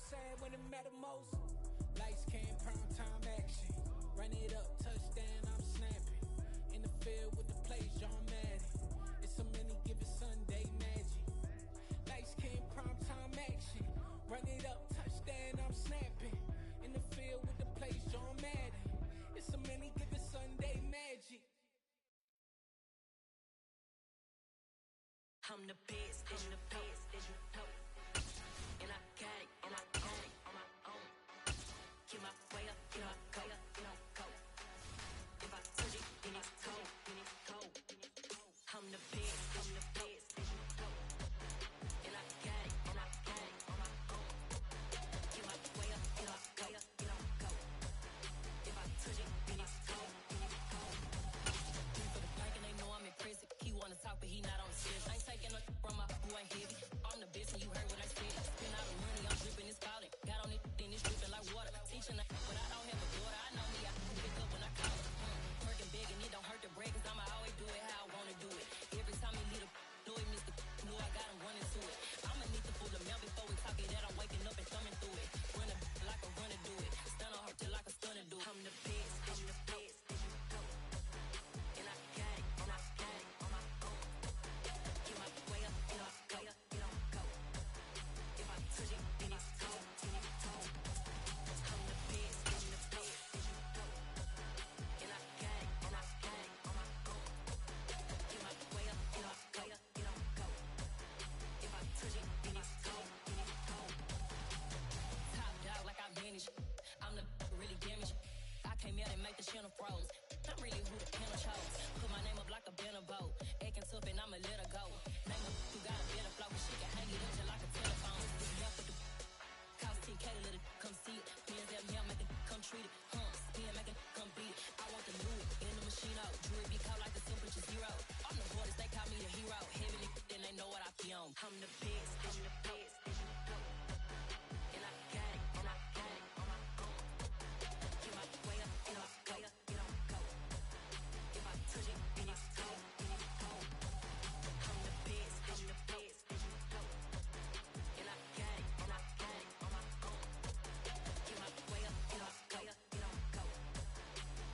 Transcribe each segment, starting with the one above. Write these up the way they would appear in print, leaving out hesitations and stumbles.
saying, when it matter most. Lights came, prime time action. Run it up, touchdown, I'm snapping. In the field with the plays, John Madden. It's so many, give it Sunday magic. Lights came, prime time action. Run it up, touchdown, I'm snapping. In the field with the plays, John Madden. It's so many, give it Sunday magic. I'm the best, I'm the best, and I got it, and I own it on my own. Get my way up, get my go, get my go. If I touch it, then it's cold, then it's cold. I'm the best, I'm the best, and I got it, and I got it on my own. Get my way up, get my go, get my go. If I touch it, then it's cold, then it's cold. For the blank and they know I'm in prison. He wanna talk, but he not on the stairs. I ain't taking nothing from my boo, ain't heavy. I'm the best, and you heard what I said. Spend all the money, I'm dripping, it's spouting. Got on it, then it's dripping like water. Teaching that, but I don't have a daughter. I know me, I can pick up when I call her. Working big, and it don't hurt to break, cause I'ma always do it how I wanna do it. Every time he lead a know it, Mr. Know I got him running to it. I'ma need to pull the mail before we talk it that I'm waking up and thumbing through it. Run a like a runner do it. Stun on her till like a stunner do it. I'm the best, I'm the best, and I got it, and I got it on my own. Get my way up, get my go, get my go. If I touch it, then it's cold, then it's cold. I'm the best, I'm the best, and I got it, and I got it on my own. Get my way up, get my go, get my go. If I touch it, then it's cold, then it's cold. Top dog like I manage. I'm the really damaged. I came out and make the channel froze. I'm really who the panel chose. Put my name up like a banner boat. Acting tough and I'ma let her go. Name her who got a better flow, but she can hang it up just like a telephone. This is for the cost 10K to let it come see it. Hands up here, make it come treat it. Spin, make it come beat it. I want the new in the machine out. Jewelry be caught like the temperature zero. I'm the hardest, they call me the hero. Heavy, then they know what I be on. I'm the best, I'm the best, and I got it, and I got it on my own. Get my way up, get my go, get my go. If I touch it, then it's cold, then it's cold. I'm the best, I'm the best, and I got it, and I got it on my own. Get my way up, get my go, get my go.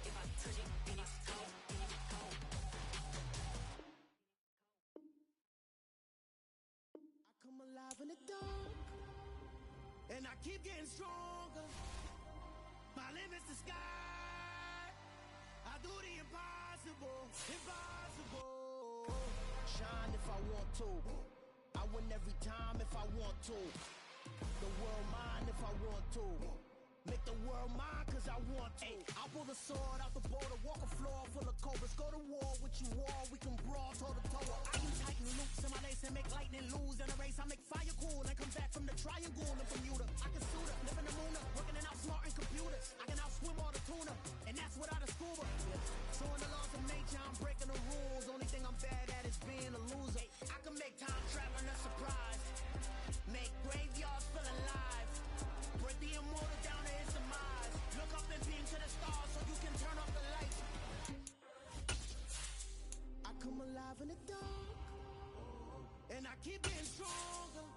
If I touch it, then it's cold, then it's cold. I come alive in the dark, and I keep getting stronger. My limit's the sky. I do the impossible, impossible. Shine if I want to. I win every time if I want to. The world mine if I want to. Make the world mine cause I want to. I'll pull the sword out the border, walk a floor full of cobras. Go to war with you all, we can brawl toe to toe. I can tighten loops in my lace and make lightning lose in a race. I make fire cool and come back from the triangle and Bermuda. I can suit up, live in the moon up, working and outsmarting computers. I can outswim all the tuna, and that's without a scuba. So in the laws of nature, I'm breaking the rules. Only thing I'm bad at is being a loser. I can make time traveling a surprise, make graveyards feel alive, break the immortal down to his demise. Look up and beam to the stars so you can turn off the lights. I come alive in the dark, and I keep getting stronger.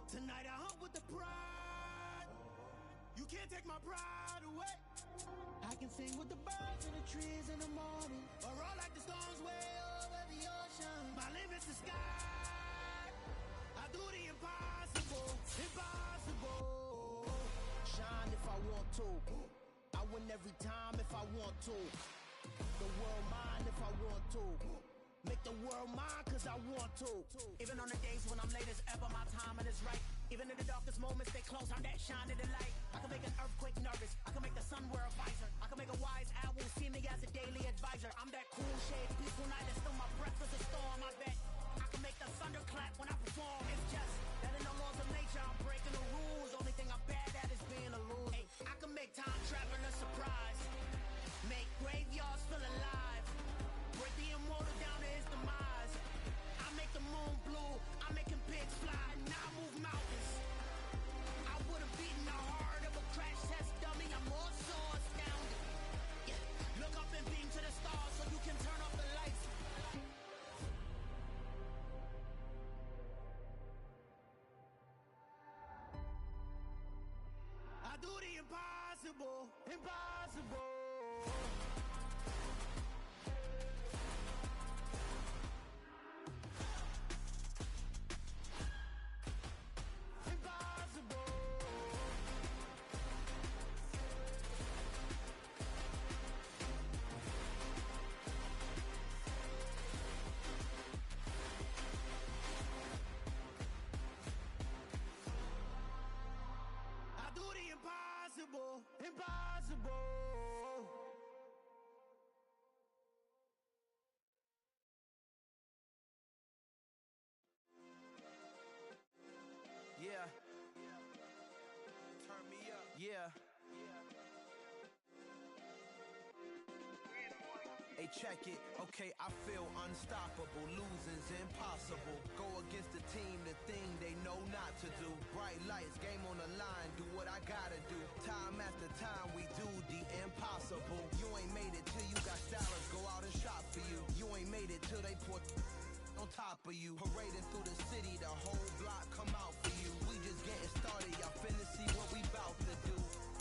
Tonight I hunt with the pride. You can't take my pride away. I can sing with the birds and the trees in the morning, or roll like the storms way over the ocean. My limit's the sky. I do the impossible, impossible. Shine if I want to. I win every time if I want to. The world mine if I want to. Make the world mine cause I want to. Even on the days when I'm late as ever, my timing is right. Even in the darkest moments, stay close, I'm that shine of the light. I can make an earthquake nervous, I can make the sun wear a visor. I can make a wise owl see me as a daily advisor. I'm that cool shade, peaceful night, and still my breath is a storm. I bet I can make the thunder clap when I perform. It's just that in the laws of nature, I'm breaking the rules. Only thing I'm bad at is being a loser. Hey, I can make time traveling a surprise, make graveyards feel alive, break the immortal down to his demise. I make the moon blue, I make him pigs fly, now I move mountains. I would've beaten the heart of a crash test dummy. I'm more so astounded. Yeah. Look up and beam to the stars so you Impossible, impossible. Impossible. I do the impossible, impossible. Yeah. Turn me up. Yeah. Hey, check it. Okay, I feel unstoppable. Losing's impossible. Go against the team, the thing they know not to do. Bright lights, game on the line. Do what I gotta do. Time after time, we do the impossible. You ain't made it till you got stylers go out and shop for you. You ain't made it till they put on top of you. Parading through the city, the whole block come out for you. We just getting started, y'all finna see what we bout to do.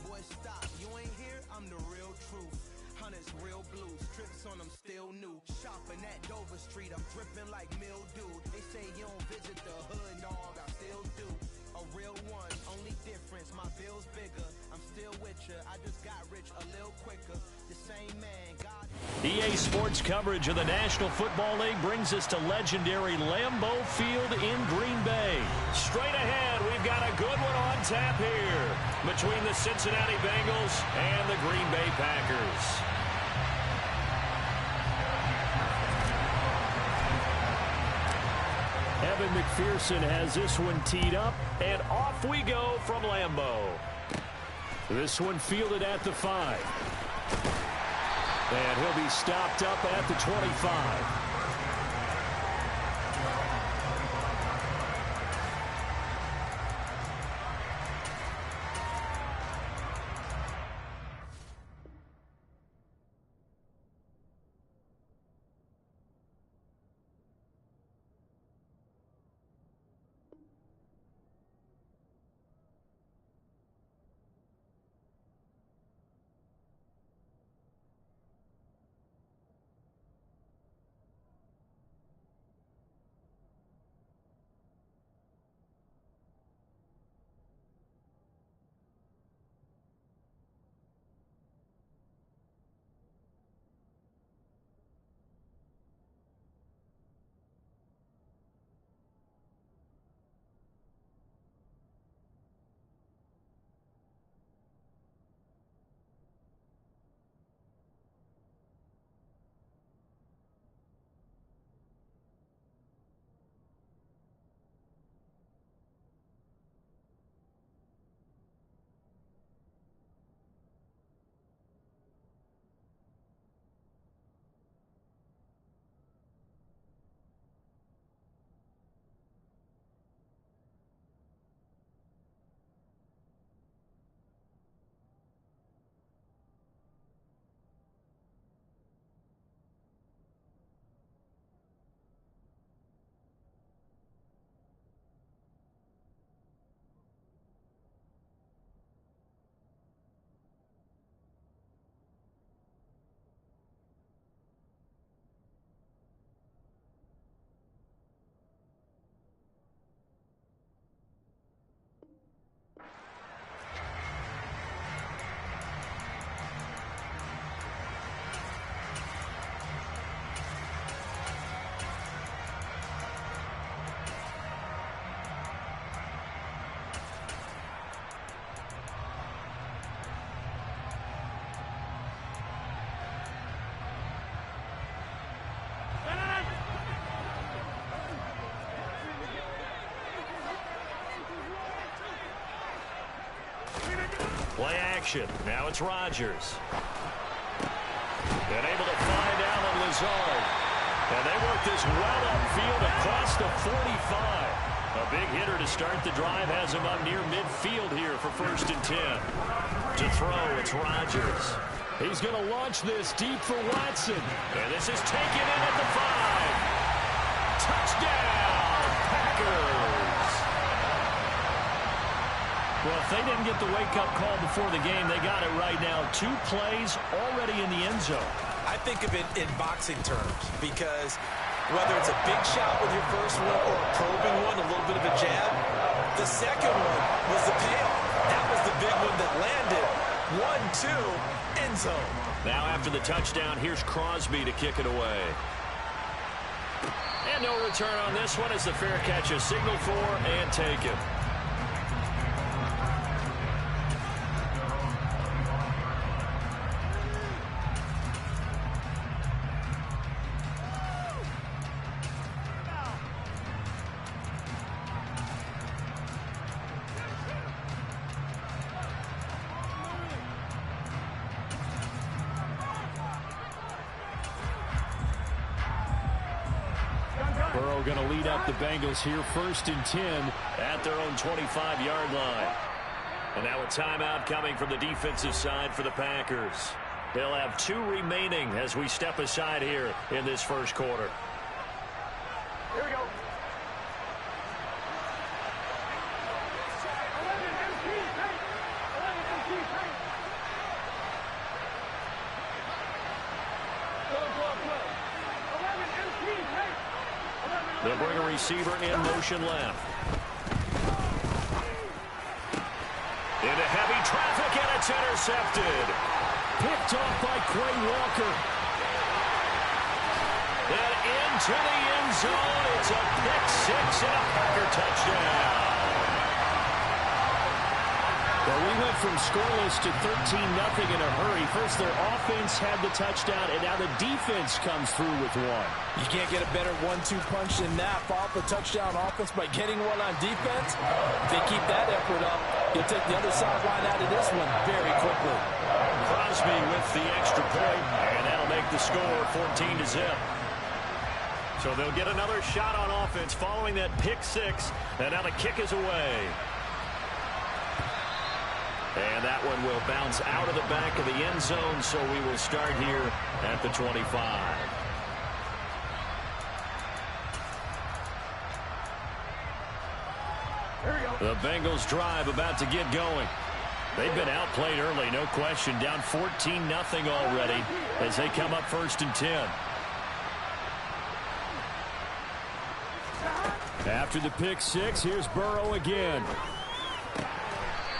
Boy, stop, you ain't here, I'm the real truth. Hunters real blue, strips on them still new. Shopping at Dover Street, I'm dripping like mildew. They say you don't visit the hood, dog, I still do. A real one, only difference, my bill's bigger. I'm still with ya, I just got rich a little quicker. The same man, God. EA Sports coverage of the National Football League brings us to legendary Lambeau Field in Green Bay. Straight ahead, we've got a good one on tap here between the Cincinnati Bengals and the Green Bay Packers. Evan McPherson has this one teed up, and off we go from Lambeau. This one fielded at the 5. And he'll be stopped up at the 25. Play action. Now it's Rodgers. And able to find Allen Lazard. And they work this well upfield across the 45. A big hitter to start the drive has him up near midfield here for 1st and 10. To throw, it's Rodgers. He's going to launch this deep for Watson. And this is taken in at the 5. Touchdown, Packers. Well, if they didn't get the wake-up call before the game, they got it right now. 2 plays already in the end zone. I think of it in boxing terms because whether it's a big shot with your first one or a probing one, a little bit of a jab, the second one was the payoff. That was the big one that landed. 1-2, end zone. Now after the touchdown, here's Crosby to kick it away. And no return on this one as the fair catch is signaled for and taken. Burrow going to lead up the Bengals here, 1st and 10 at their own 25-yard line. And now a timeout coming from the defensive side for the Packers. They'll have 2 remaining as we step aside here in this first quarter. Here we go. They'll bring a receiver in motion left. Into heavy traffic, and it's intercepted. Picked off by Quay Walker. Then into the end zone. It's a pick-6 and a Packer touchdown. Well, we went from scoreless to 13-0 in a hurry. First, their offense had the touchdown, and now the defense comes through with one. You can't get a better 1-2 punch than that. Follow up a touchdown offense by getting one on defense. If they keep that effort up, you'll take the other sideline out of this one very quickly. Crosby with the extra point, and that'll make the score 14-0. So they'll get another shot on offense following that pick-6, and now the kick is away. And that one will bounce out of the back of the end zone, so we will start here at the 25. The Bengals drive about to get going. They've been outplayed early, no question. Down 14-0 already as they come up 1st and 10. After the pick-6, here's Burrow again.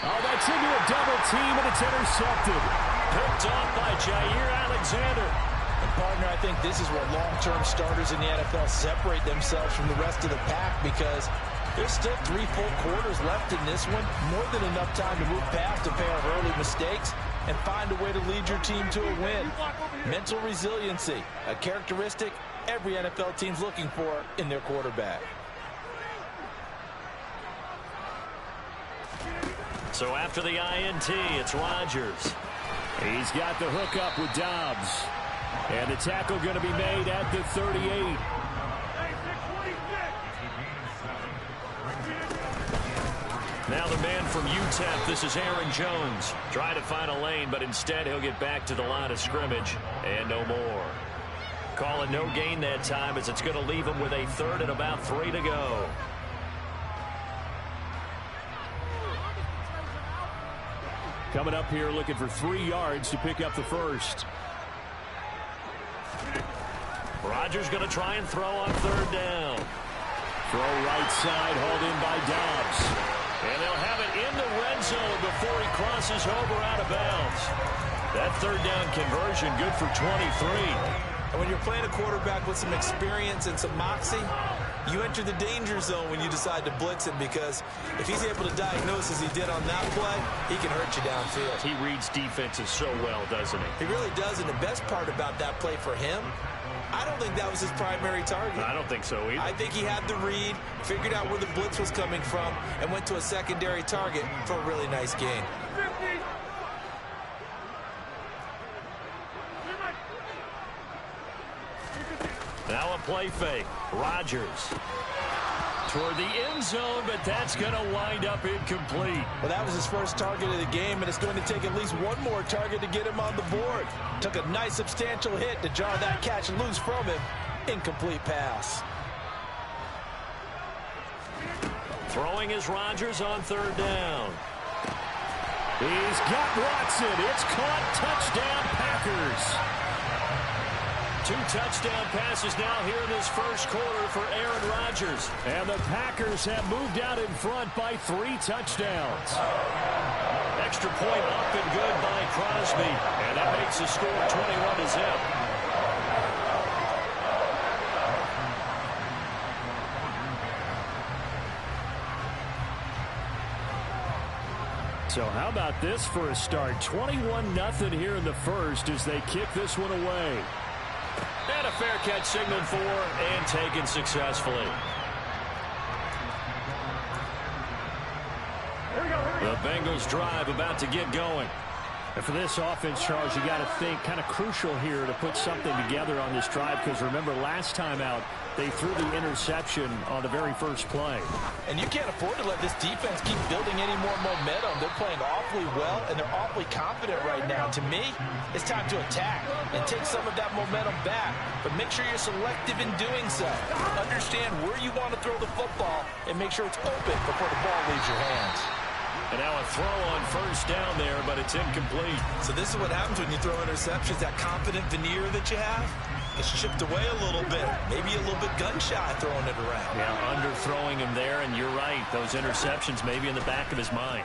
Oh, that's into a double team, and it's intercepted. Picked off by Jair Alexander. And, partner, I think this is where long-term starters in the NFL separate themselves from the rest of the pack because there's still 3 full quarters left in this one. More than enough time to move past a pair of early mistakes and find a way to lead your team to a win. Mental resiliency, a characteristic every NFL team's looking for in their quarterback. So after the INT, it's Rodgers. He's got the hook up with Dobbs. And the tackle going to be made at the 38. Now the man from UTEP, this is Aaron Jones. Trying to find a lane, but instead he'll get back to the line of scrimmage and no more. Calling no gain that time as it's going to leave him with a 3rd and about 3 to go. Coming up here looking for 3 yards to pick up the first. Rodgers going to try and throw on 3rd down. Throw right side, hauled in by Dobbs. And they'll have it in the red zone before he crosses over out of bounds. That 3rd down conversion good for 23. And when you're playing a quarterback with some experience and some moxie, you enter the danger zone when you decide to blitz him because if he's able to diagnose as he did on that play, he can hurt you downfield. He reads defenses so well, doesn't he? He really does, and the best part about that play for him, I don't think that was his primary target. I don't think so either. I think he had the read, figured out where the blitz was coming from, and went to a secondary target for a really nice gain. Now a play fake. Rodgers toward the end zone, but that's going to wind up incomplete. Well, that was his first target of the game, and it's going to take at least one more target to get him on the board. Took a nice substantial hit to jar that catch loose from him. Incomplete pass. Throwing is Rodgers on 3rd down. He's got Watson. It's caught. Touchdown, Packers. 2 touchdown passes now here in this first quarter for Aaron Rodgers. And the Packers have moved out in front by 3 touchdowns. Extra point up and good by Crosby. And that makes the score 21-0. So how about this for a start? 21-0 here in the first as they kick this one away. And a fair catch signaled for and taken successfully. The Bengals drive about to get going. And for this offense, Charles, you got to think kind of crucial here to put something together on this drive because remember last time out they threw the interception on the very first play. And you can't afford to let this defense keep building any more momentum. They're playing awfully well and they're awfully confident right now. To me, it's time to attack and take some of that momentum back. But make sure you're selective in doing so. Understand where you want to throw the football and make sure it's open before the ball leaves your hands. And now a throw on first down there, but it's incomplete. So this is what happens when you throw interceptions. That confident veneer that you have, it's chipped away a little bit. Maybe a little bit gun-shy throwing it around. Yeah, underthrowing him there, and you're right. Those interceptions maybe in the back of his mind.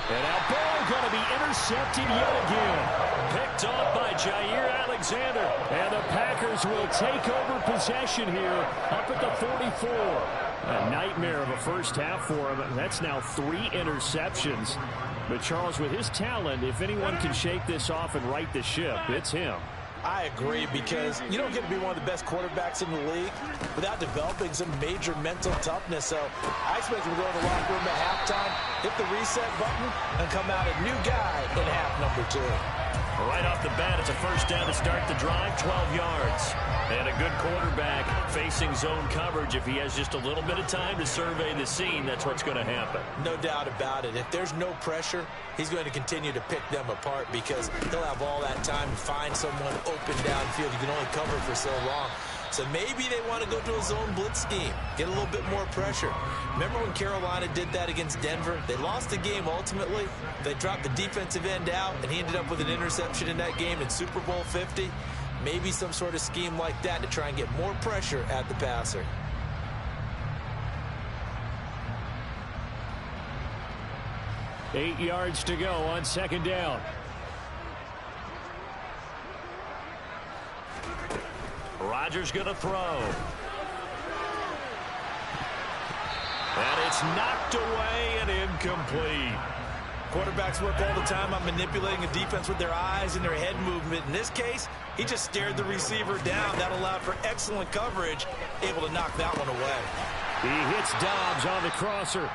And that ball going to be intercepted yet again. Picked off by Jair Alexander. And the Packers will take over possession here up at the 44. A nightmare of a first half for him. That's now 3 interceptions. But Charles, with his talent, if anyone can shake this off and right the ship, it's him. I agree because you don't get to be one of the best quarterbacks in the league without developing some major mental toughness. So I expect him to go to the locker room at halftime, hit the reset button, and come out a new guy in half number 2. Right off the bat, it's a first down to start the drive, 12 yards. And a good quarterback facing zone coverage. If he has just a little bit of time to survey the scene, that's what's going to happen. No doubt about it. If there's no pressure, he's going to continue to pick them apart because he'll have all that time to find someone open downfield. You can only cover for so long. So maybe they want to go to a zone blitz scheme, get a little bit more pressure. Remember when Carolina did that against Denver? They lost the game ultimately. They dropped the defensive end out, and he ended up with an interception in that game in Super Bowl 50. Maybe some sort of scheme like that to try and get more pressure at the passer. Eight yards to go on second down. Rodgers going to throw. And it's knocked away and incomplete. Quarterbacks work all the time on manipulating a defense with their eyes and their head movement. In this case, he just stared the receiver down. That allowed for excellent coverage, able to knock that one away. He hits Dobbs on the crosser.